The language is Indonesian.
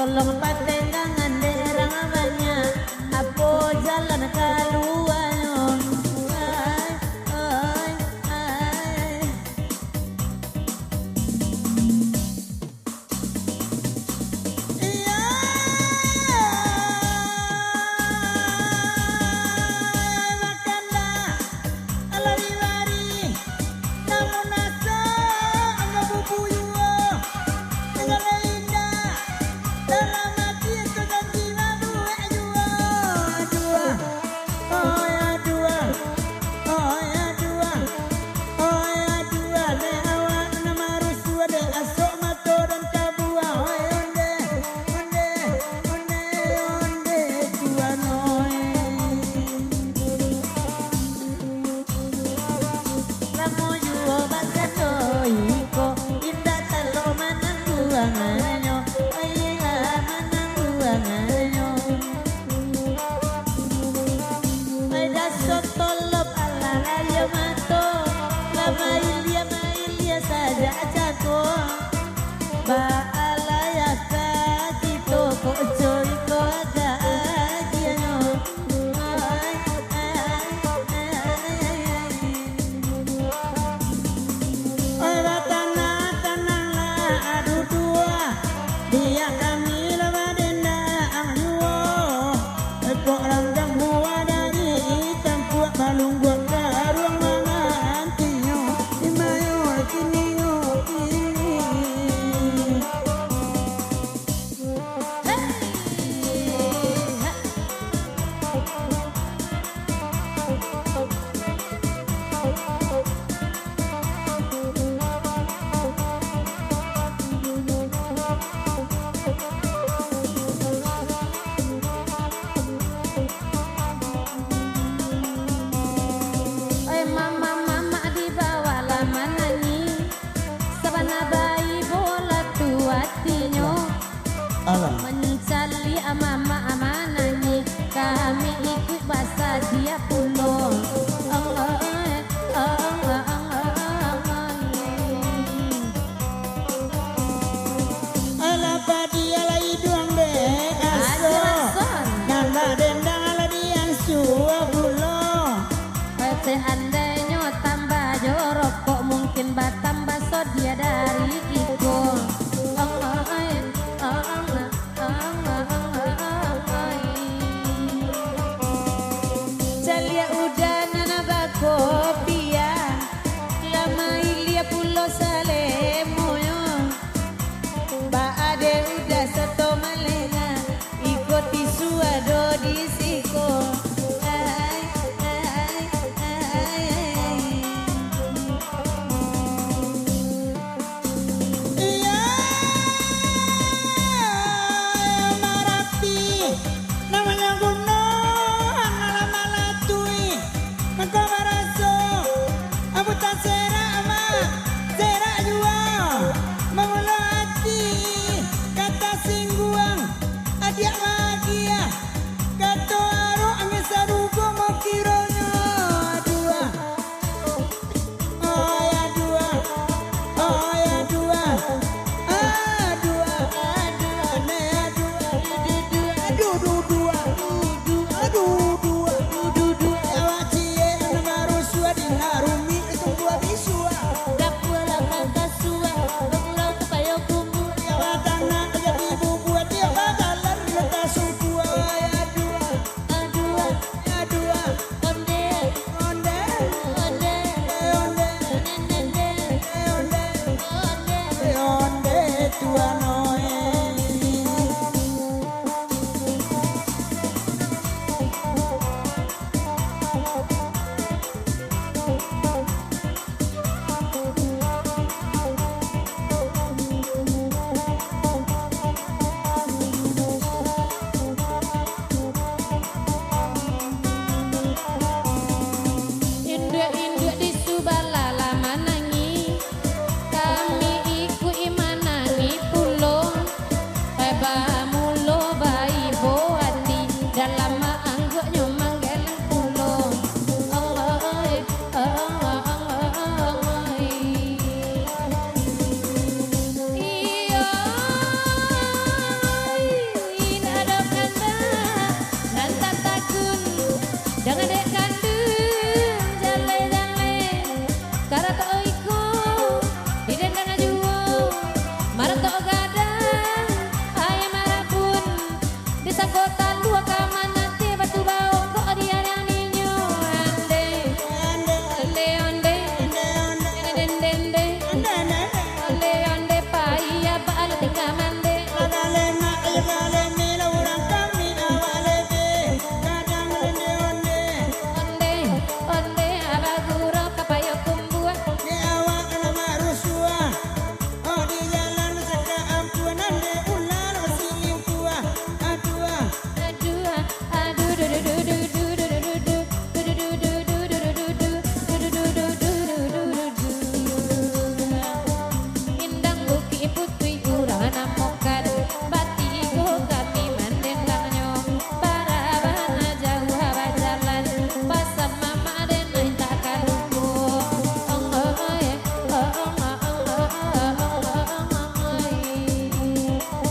tolong patengangan derang banyak apa jalan kaluan ay ay ay iya makanda alari wari namun nasa angga bubuyu segala indah dalam hati itu janji mabu dua dua oh ya dua oh ya dua oh ya dua de awak nama rusua de asok mato dan tabua oh onde onde onde onde dua noy lamo juo bakado iko indah talo manang buanganyo ayah manang buanganyo ada sotolop ala layo mato lama ilia saja jago ba alaya kito ko joy ko aga agianyo ay ay ay ay tanah lah adu dua dia kami lama denda ang yuo ekok ranggang buah dari hitam kuat balung buat karuang mana antinya imayo kini yo kini mama di bawah lama nani sabana bayi bola tuatinya mencari mama amanani kami ikut bahasa dia pulau ala dia lai duang de aso nanda dendang ala diang suwa pulau pete andainya tambah jorok kok mungkin batambah so dia dari iko Sagot